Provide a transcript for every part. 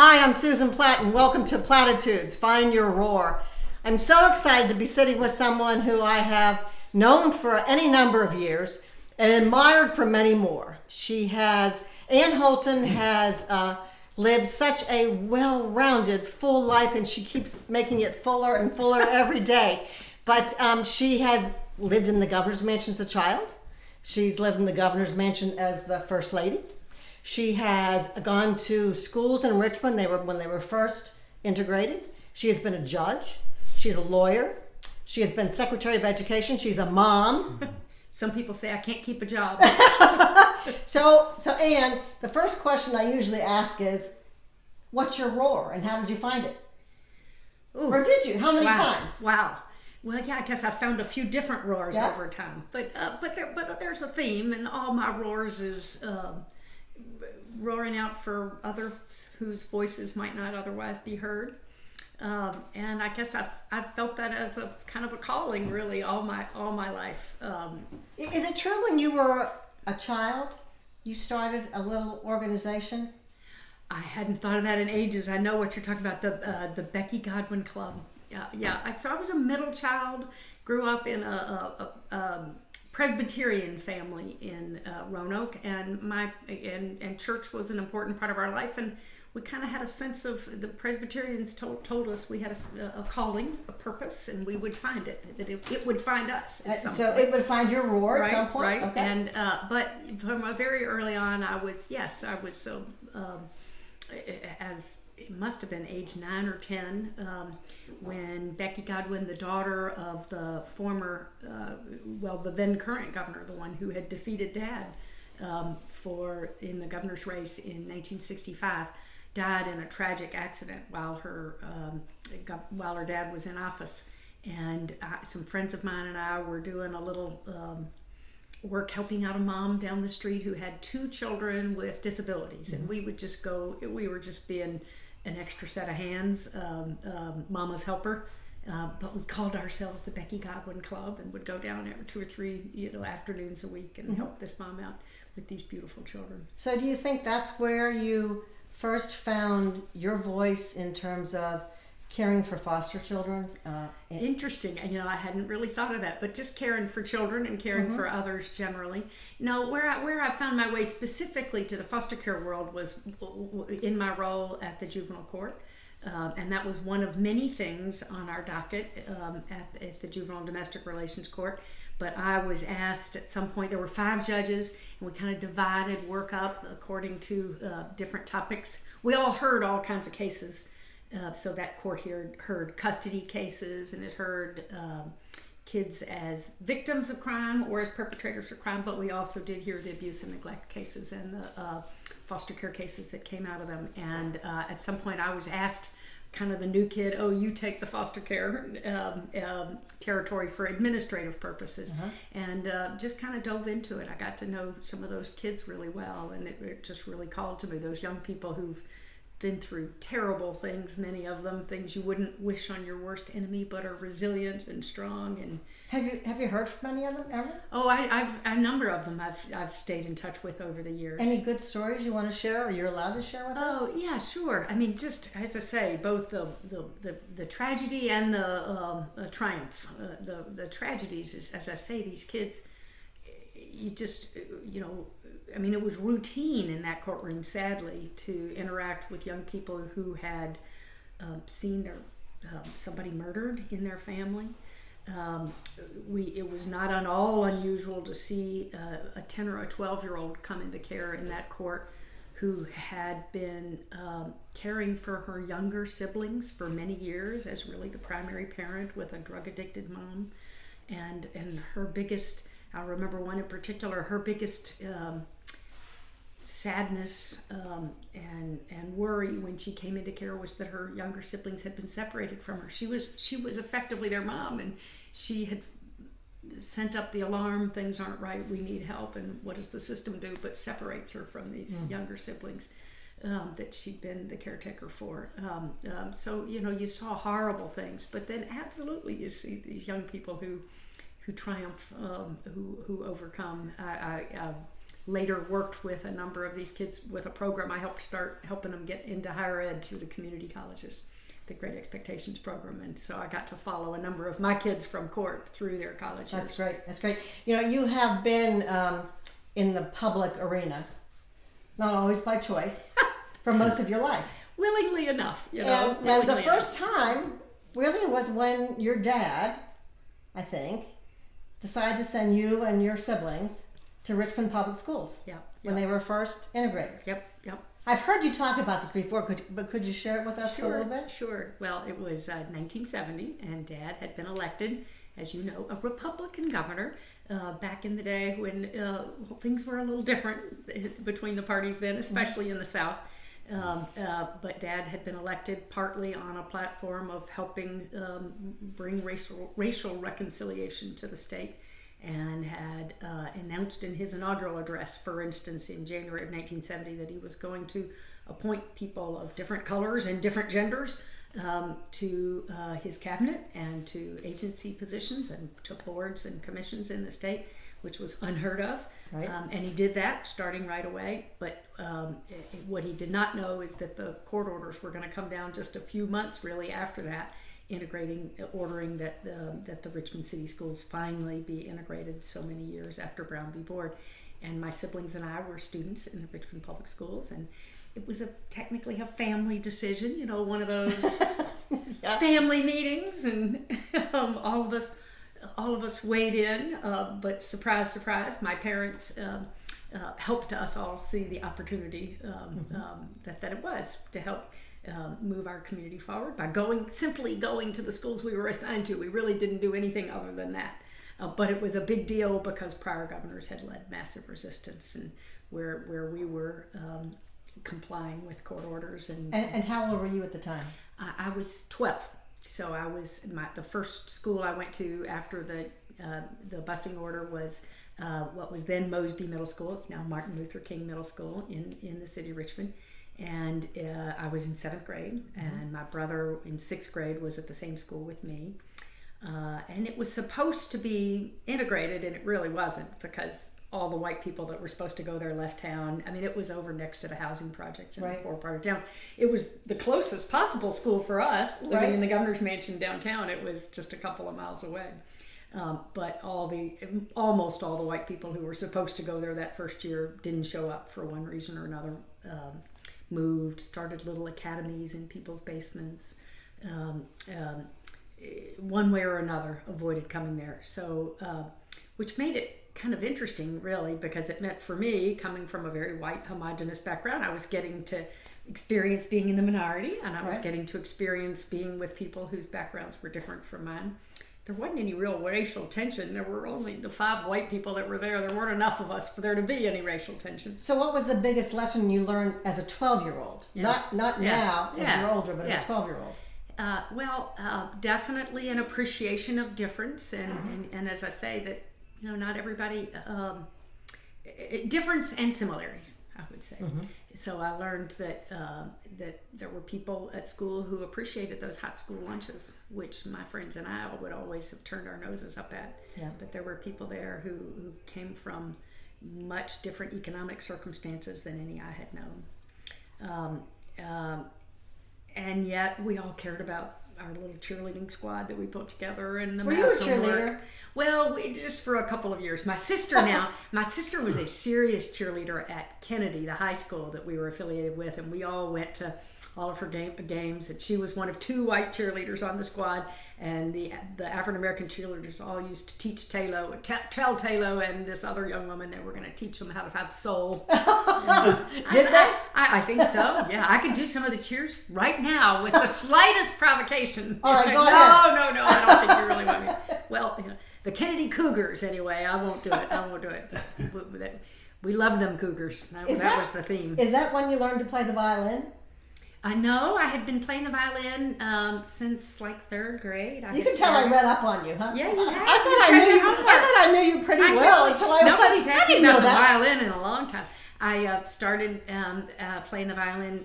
Hi, I'm Susan Platt, and welcome to Platitudes, Find Your Roar. I'm so excited to be sitting with someone who I have known for any number of years and admired for many more. Ann Holton has lived such a well-rounded, full life, and she keeps making it fuller and fuller every day. But she has lived in the governor's mansion as a child. She's lived in the governor's mansion as the first lady. She has gone to schools in Richmond when they were first integrated. She has been a judge. She's a lawyer. She has been Secretary of Education. She's a mom. Some people say I can't keep a job. So Ann, the first question I usually ask is, what's your roar and how did you find it? Ooh. Or did you? How many times? Wow. Well, yeah, I guess I found a few different roars over time. But there's a theme, and all my roars is roaring out for others whose voices might not otherwise be heard. And I guess I've felt that as a kind of a calling, really, all my life. Is it true when you were a child, you started a little organization? I hadn't thought of that in ages. I know what you're talking about, the Becky Godwin Club. Yeah. So I was a middle child, grew up in a Presbyterian family in Roanoke, and church was an important part of our life, and we kind of had a sense of, the Presbyterians told us we had a calling, a purpose, and we would find it, that it would find us at some point. It would find your roar at some point? Right, okay. And but from a very early on, I was as it must have been age 9 or 10 when Becky Godwin, the daughter of the former, the then current governor, the one who had defeated Dad in the governor's race in 1965, died in a tragic accident while her dad was in office. And some friends of mine and I were doing a little work helping out a mom down the street who had 2 children with disabilities, and we would just go. We were just being an extra set of hands, mama's helper, but we called ourselves the Becky Godwin Club, and would go down every 2 or 3 afternoons a week and help this mom out with these beautiful children. So do you think that's where you first found your voice in terms of caring for foster children? Interesting. I hadn't really thought of that, but just caring for children and caring for others generally. Where I found my way specifically to the foster care world was in my role at the juvenile court. And that was one of many things on our docket at the Juvenile and Domestic Relations Court. But I was asked at some point, there were 5 judges, and we kind of divided work up according to different topics. We all heard all kinds of cases. So that court here heard custody cases, and it heard kids as victims of crime or as perpetrators of crime, but we also did hear the abuse and neglect cases and the foster care cases that came out of them. And at some point I was asked, kind of the new kid, you take the foster care territory for administrative purposes. And just kind of dove into it. I got to know some of those kids really well, and it just really called to me, those young people who've been through terrible things, many of them things you wouldn't wish on your worst enemy, but are resilient and strong. And have you heard from any of them ever? I've a number of them I've stayed in touch with over the years. Any good stories you want to share, or you're allowed to share with us? Oh yeah, sure. I mean, just as I say, both the tragedy and the triumph. The tragedies is, as I say, these kids, you just I mean, it was routine in that courtroom, sadly, to interact with young people who had seen somebody murdered in their family. It was not at all unusual to see a 10 or a 12-year-old come into care in that court who had been caring for her younger siblings for many years as really the primary parent with a drug-addicted mom. And her biggest, I remember one in particular, her biggest sadness and worry when she came into care was that her younger siblings had been separated from her. She was effectively their mom, and she had sent up the alarm, things aren't right, we need help, and what does the system do but separates her from these younger siblings that she'd been the caretaker for. So you saw horrible things, but then absolutely you see these young people who triumph, who overcome. later worked with a number of these kids with a program I helped start, helping them get into higher ed through the community colleges, the Great Expectations program. And so I got to follow a number of my kids from Court through their college years. That's great. That's great. You know, you have been in the public arena, not always by choice, for most of your life. Willingly enough, you know. And the first time really was when your dad, I think, decided to send you and your siblings to Richmond Public Schools. Yeah. When they were first integrated. Yep. I've heard you talk about this before, but could you share it with us for a little bit? Sure. Well, it was 1970, and Dad had been elected, as you know, a Republican governor back in the day when things were a little different between the parties then, especially in the South. But Dad had been elected partly on a platform of helping bring racial reconciliation to the state, and had announced in his inaugural address, for instance, in January of 1970, that he was going to appoint people of different colors and different genders to his cabinet and to agency positions and to boards and commissions in the state, which was unheard of. Right. And he did that starting right away. But what he did not know is that the court orders were going to come down just a few months really after that, ordering that the Richmond City Schools finally be integrated so many years after Brown v. Board. And my siblings and I were students in the Richmond Public Schools, and it was technically a family decision, you know, one of those family meetings, and all of us weighed in, but surprise, surprise, my parents helped us all see the opportunity that it was to help move our community forward by simply going to the schools we were assigned to. We really didn't do anything other than that. But it was a big deal because prior governors had led massive resistance, and where we were complying with court orders. And how old were you at the time? I was 12. So I was the first school I went to after the busing order was what was then Mosby Middle School. It's now Martin Luther King Middle School in the city of Richmond. And I was in 7th grade, and my brother in 6th grade was at the same school with me. And it was supposed to be integrated, and it really wasn't, because all the white people that were supposed to go there left town. I mean, it was over next to the housing projects in the poor part of town. It was the closest possible school for us, living in the governor's mansion downtown. It was just a couple of miles away. But almost all the white people who were supposed to go there that first year didn't show up for one reason or another. Moved, started little academies in people's basements. One way or another, avoided coming there. So, which made it kind of interesting, really, because it meant for me, coming from a very white, homogenous background, I was getting to experience being in the minority, and I was getting to experience being with people whose backgrounds were different from mine. There wasn't any real racial tension. There were only the 5 white people that were there. There weren't enough of us for there to be any racial tension. So what was the biggest lesson you learned as a 12-year-old? Not now as you're older, but as a 12-year-old. Definitely an appreciation of difference, and as I say, that, you know, not everybody, difference and similarities, I would say. So I learned that there were people at school who appreciated those hot school lunches, which my friends and I would always have turned our noses up at. But there were people there who came from much different economic circumstances than any I had known. And yet we all cared about our little cheerleading squad that we put together, and the Were you a cheerleader? Well, just for a couple of years. My sister was a serious cheerleader at Kennedy, the high school that we were affiliated with, and we all went to all of her games, and she was one of 2 white cheerleaders on the squad, and the African-American cheerleaders all used to teach tell Taylor and this other young woman that we're going to teach them how to have soul. Did they? I think so. Yeah, I could do some of the cheers right now with the slightest provocation. All right, go ahead. No, I don't think you really want me. Well, you know, the Kennedy Cougars, anyway. I won't do it. We love them Cougars. That was the theme. Is that when you learned to play the violin? I know. I had been playing the violin since like 3rd grade. You can tell I read up on you, huh? Yeah, you have. I thought I knew you pretty well until I Nobody's asked me about the that. violin in a long time. I started playing the violin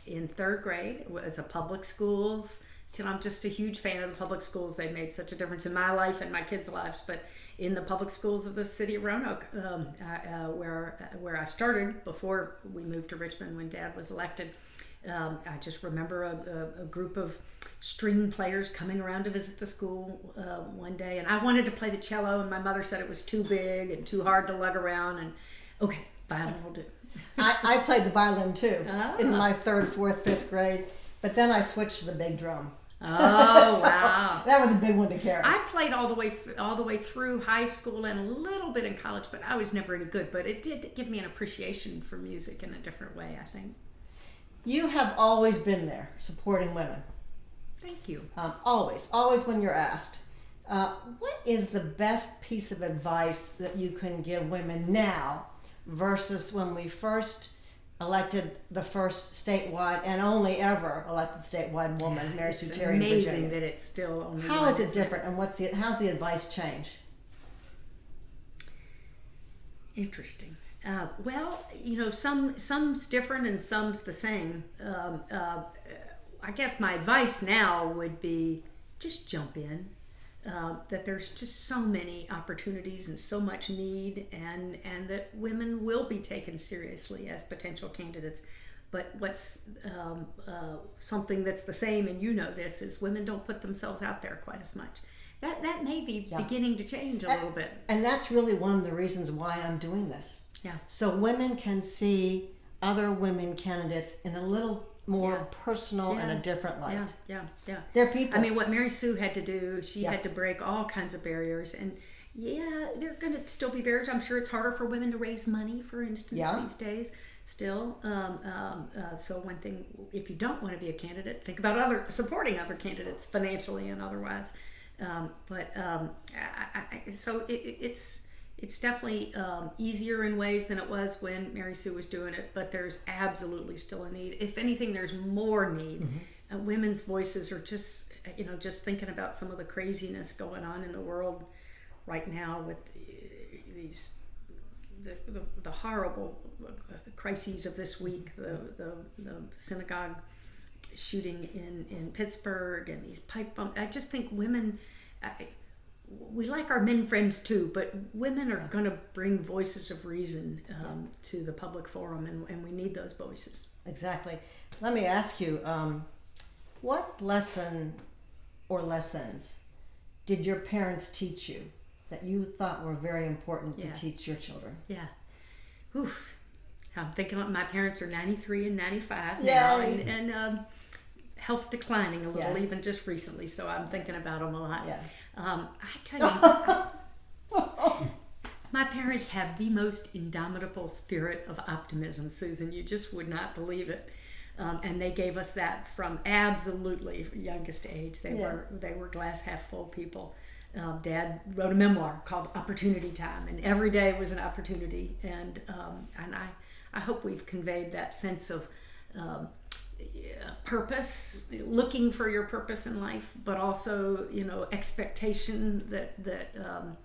in 3rd grade. It was a public schools. So I'm just a huge fan of the public schools. They made such a difference in my life and my kids' lives. But in the public schools of the city of Roanoke, where I started before we moved to Richmond when Dad was elected. I just remember a group of string players coming around to visit the school one day, and I wanted to play the cello, and my mother said it was too big and too hard to lug around, and okay, violin will do. I played the violin too in Oh. my 3rd, 4th, 5th grade, but then I switched to the big drum. Oh, So, wow. that was a big one to carry. I played all the way through high school and a little bit in college, but I was never any good. But it did give me an appreciation for music in a different way, I think. You have always been there supporting women. Thank you. Always when you're asked. What is the best piece of advice that you can give women now versus when we first elected the first statewide and only ever elected statewide woman, Mary Sue Terry in Virginia? It's amazing that it's still only How one, is it isn't different, and how's the advice change? Interesting. Well, some's different and some's the same. I guess my advice now would be just jump in. That there's just so many opportunities and so much need, and that women will be taken seriously as potential candidates. But what's something that's the same, and you know this, is women don't put themselves out there quite as much. That may be beginning to change a little bit. And that's really one of the reasons why I'm doing this. Yeah. So women can see other women candidates in a little more Yeah. personal and a different light. Yeah. They're people. I mean, what Mary Sue had to do, she had to break all kinds of barriers. And there are going to still be barriers. I'm sure it's harder for women to raise money, for instance, these days still. So one thing, if you don't want to be a candidate, think about supporting other candidates financially and otherwise. So it's definitely easier in ways than it was when Mary Sue was doing it, but there's absolutely still a need. If anything, there's more need. Women's voices are just thinking about some of the craziness going on in the world right now with the horrible crises of this week, the synagogue shooting in Pittsburgh and these pipe bombs. I just think women, we like our men friends too, but women are going to bring voices of reason to the public forum, and we need those voices. Exactly. Let me ask you, what lesson or lessons did your parents teach you that you thought were very important to teach your children? Yeah. Oof. I'm thinking my parents are 93 and 95 now, and health declining a little even just recently, so I'm thinking about them a lot. I tell you, my parents have the most indomitable spirit of optimism, Susan. You just would not believe it. And they gave us that from absolutely youngest age. They were glass half full people. Dad wrote a memoir called Opportunity Time, and every day was an opportunity. And I hope we've conveyed that sense of purpose, looking for your purpose in life, but also expectation that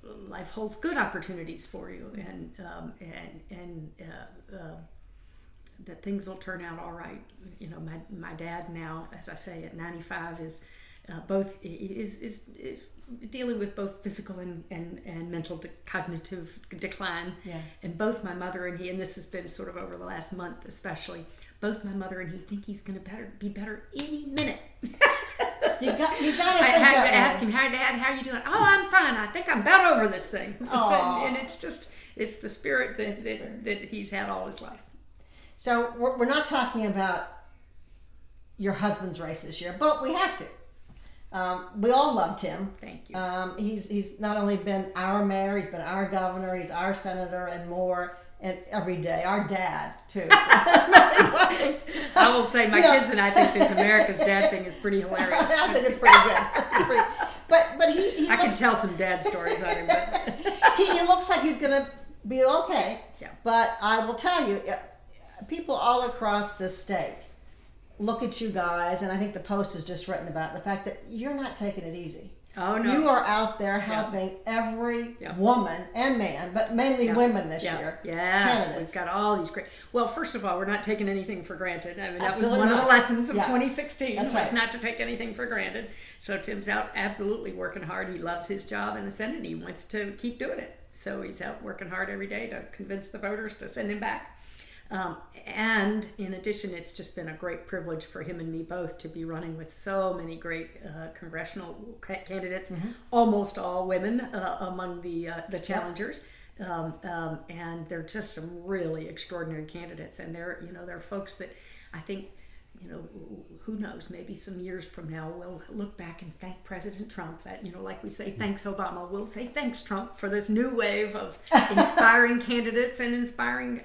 life holds good opportunities for you, and that things will turn out all right. My dad now, as I say, at 95 is dealing with both physical and mental cognitive decline. And both my mother and he, and this has been sort of over the last month especially, both my mother and he think he's going to be better any minute. You got to think I had that to ask way. him, "Hi, Dad, how are you doing?" "Oh, I'm fine. I think I'm about over this thing." And it's the spirit that he's had all his life. So we're not talking about your husband's race this year, but we have to. We all loved him. Thank you. He's not only been our mayor, he's been our governor, he's our senator, and more. And every day, our dad too. I will say, my kids and I think this America's Dad thing is pretty hilarious. I think it's pretty good. But he I can tell some dad stories on him. But he looks like he's going to be okay. Yeah. But I will tell you, people all across this state look at you guys, and I think the Post has just written about the fact that you're not taking it easy. Oh, no. You are out there helping every woman and man, but mainly women this year. Yeah, candidates. We've got all these great. Well, first of all, we're not taking anything for granted. I mean, that Absolutely was one not. of the lessons of 2016. That's was right. not to take anything for granted. So Tim's out absolutely working hard. He loves his job in the Senate. He wants to keep doing it. So he's out working hard every day to convince the voters to send him back. And in addition, it's just been a great privilege for him and me both to be running with so many great congressional candidates, almost all women among the challengers. And they're just some really extraordinary candidates. And they're folks that I think, who knows, maybe some years from now we'll look back and thank President Trump. That, like we say thanks Obama, we'll say thanks Trump for this new wave of inspiring candidates and inspiring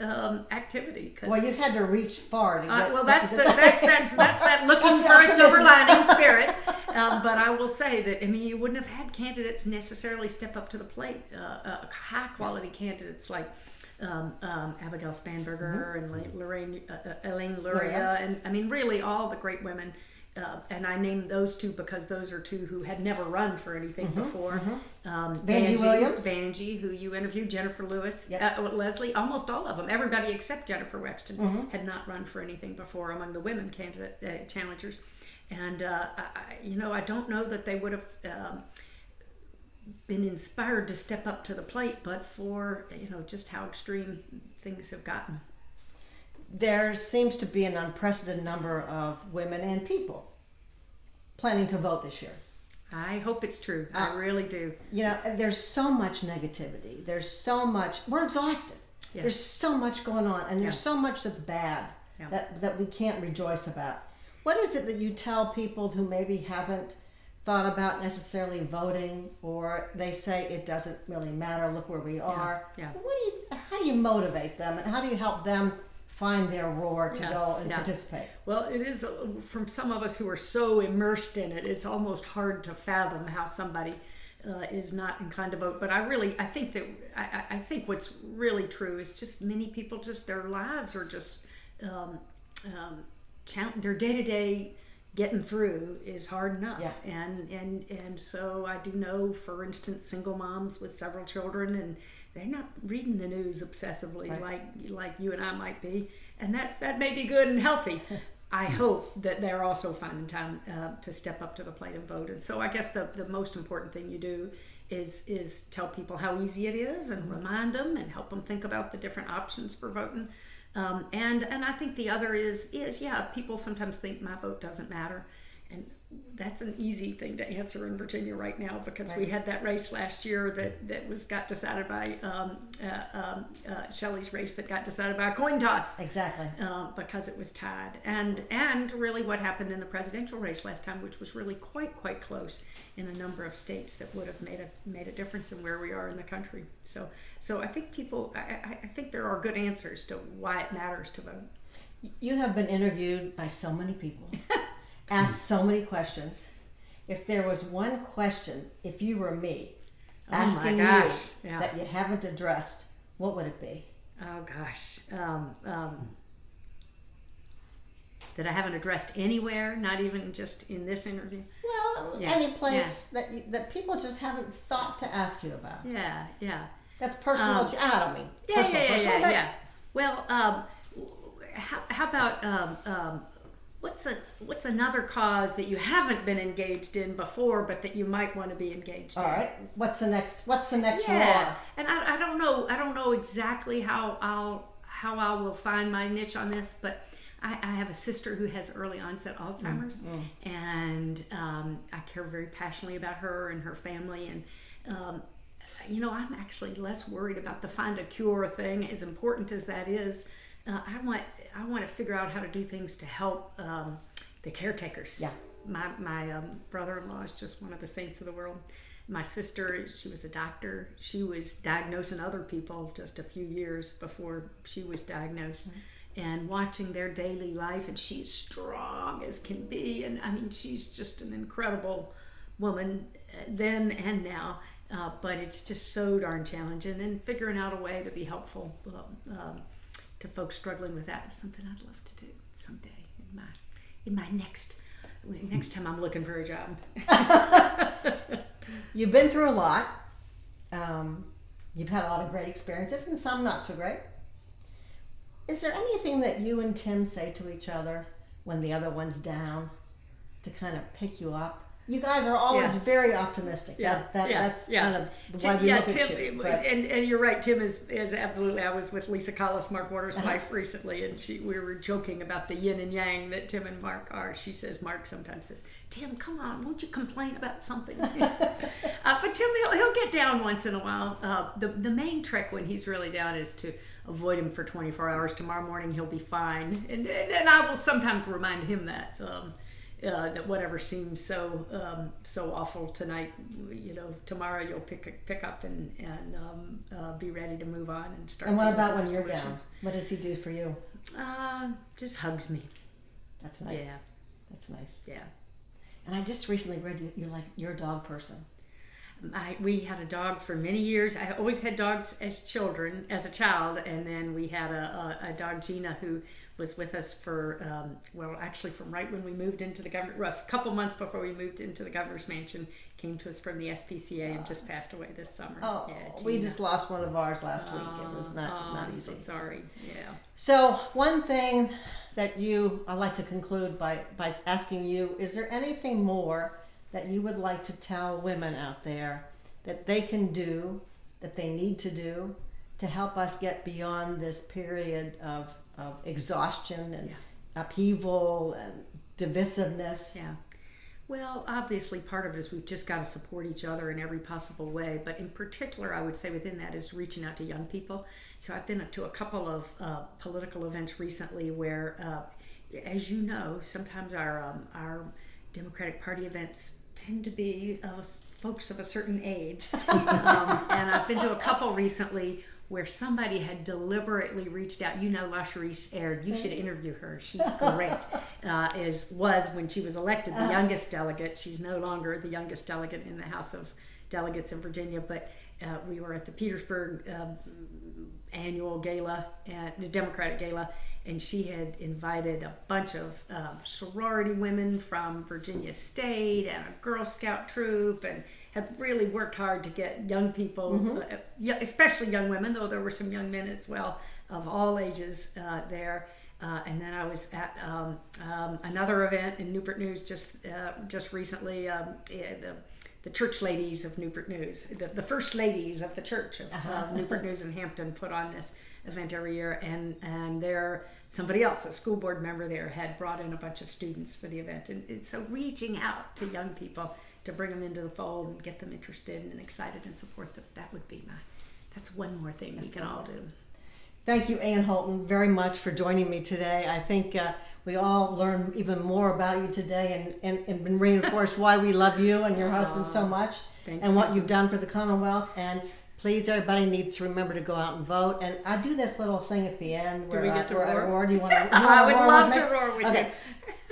activity. Well, you had to reach far to get. Well, that's that looking for a silver lining spirit. But I will say that you wouldn't have had candidates necessarily step up to the plate. High quality candidates like Abigail Spanberger and Elaine Luria, and really all the great women. And I named those two because those are two who had never run for anything before. Vanjie Williams, who you interviewed, Jennifer Lewis, Leslie, almost all of them. Everybody except Jennifer Wexton had not run for anything before among the women candidate challengers. And I don't know that they would have been inspired to step up to the plate, but for just how extreme things have gotten. There seems to be an unprecedented number of women and people planning to vote this year. I hope it's true. I really do. There's so much negativity. There's so much. We're exhausted. Yes. There's so much going on, and there's so much that's bad that we can't rejoice about. What is it that you tell people who maybe haven't thought about necessarily voting, or they say it doesn't really matter, look where we are? How do you motivate them, and how do you help them find their roar to go and participate? Well, it is, from some of us who are so immersed in it, it's almost hard to fathom how somebody is not inclined to vote. But I think what's really true is just many people, just their lives are just their day-to-day getting through is hard enough. And so I do know, for instance, single moms with several children, and they're not reading the news obsessively like you and I might be, and that may be good and healthy. I hope that they're also finding time to step up to the plate and vote. And so I guess the most important thing you do is tell people how easy it is, and remind them and help them think about the different options for voting. And I think the other is people sometimes think my vote doesn't matter, and that's an easy thing to answer in Virginia right now, because we had that race last year that got decided by Shelley's race that got decided by a coin toss. Exactly. Because it was tied, and really what happened in the presidential race last time, which was really quite close in a number of states that would have made a difference in where we are in the country. So I think I think there are good answers to why it matters to vote. You have been interviewed by so many people, asked so many questions. If there was one question, if you were me, asking you that you haven't addressed, what would it be? Oh gosh. That I haven't addressed anywhere, not even just in this interview. Well, any place that people just haven't thought to ask you about. Yeah. That's personal. I don't mean personal. Well, how about what's another cause that you haven't been engaged in before, but that you might want to be engaged in? All right. What's the next roar? And I don't know exactly how I will find my niche on this, but I have a sister who has early onset Alzheimer's, and I care very passionately about her and her family. And I'm actually less worried about the find a cure thing, as important as that is. I want to figure out how to do things to help the caretakers. Yeah. My brother-in-law is just one of the saints of the world. My sister, she was a doctor. She was diagnosing other people just a few years before she was diagnosed. And watching their daily life, and she's strong as can be, and she's just an incredible woman then and now, but it's just so darn challenging, and figuring out a way to be helpful to folks struggling with that is something I'd love to do someday in my next next time I'm looking for a job. You've been through a lot. You've had a lot of great experiences and some not so great. Is there anything that you and Tim say to each other when the other one's down to kind of pick you up? You guys are always very optimistic. That's kind of why we look Tim, at you. And you're right. Tim is absolutely. I was with Lisa Collis, Mark Waters' wife, recently, and we were joking about the yin and yang that Tim and Mark are. She says Mark sometimes says, "Tim, come on, won't you complain about something?" But Tim, he'll get down once in a while. The main trick when he's really down is to avoid him for 24 hours. Tomorrow morning he'll be fine, and I will sometimes remind him that. That whatever seems so awful tonight, tomorrow you'll pick up and be ready to move on and start. And what about when you're down? What does he do for you? Just hugs me. That's nice. Yeah, that's nice. Yeah. And I just recently read you're a dog person. We had a dog for many years. I always had dogs as a child, and then we had a dog, Gina, who was with us for, actually from right when we moved into the government, a couple months before we moved into the governor's mansion, came to us from the SPCA and just passed away this summer. Oh, yeah, we just lost one of ours last week. It was not easy. I'm so sorry. Yeah. So one thing that I'd like to conclude by asking you, is there anything more that you would like to tell women out there that they can do, that they need to do to help us get beyond this period of exhaustion and upheaval and divisiveness? Yeah. Well, obviously part of it is we've just got to support each other in every possible way. But in particular, I would say within that is reaching out to young people. So I've been to a couple of political events recently where, as you know, sometimes our Democratic Party events tend to be of folks of a certain age. And I've been to a couple recently where somebody had deliberately reached out. LaCherish Aird, you should interview her. She's great. Was when she was elected the youngest delegate. She's no longer the youngest delegate in the House of Delegates in Virginia, but we were at the Petersburg annual gala, the Democratic gala, and she had invited a bunch of sorority women from Virginia State and a Girl Scout troop, and had really worked hard to get young people, especially young women, though there were some young men as well, of all ages there. And then I was at another event in Newport News just recently, the church ladies of Newport News, the first ladies of the church of Newport News and Hampton put on this event every year, and there somebody else, a school board member there, had brought in a bunch of students for the event, and so reaching out to young people to bring them into the fold and get them interested and excited and support them, that would be that's one more thing we can all do. Thank you, Ann Holton, very much for joining me today. I think we all learned even more about you today and been reinforced why we love you and your husband so much, and what you've done for the Commonwealth. And please, everybody needs to remember to go out and vote. And I do this little thing at the end where we get to roar? Do you want to? I would love to roar with you.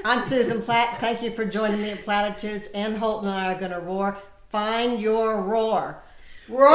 I'm Susan Platt. Thank you for joining me at Platitudes. Ann Holton and I are going to roar. Find your roar. Roar!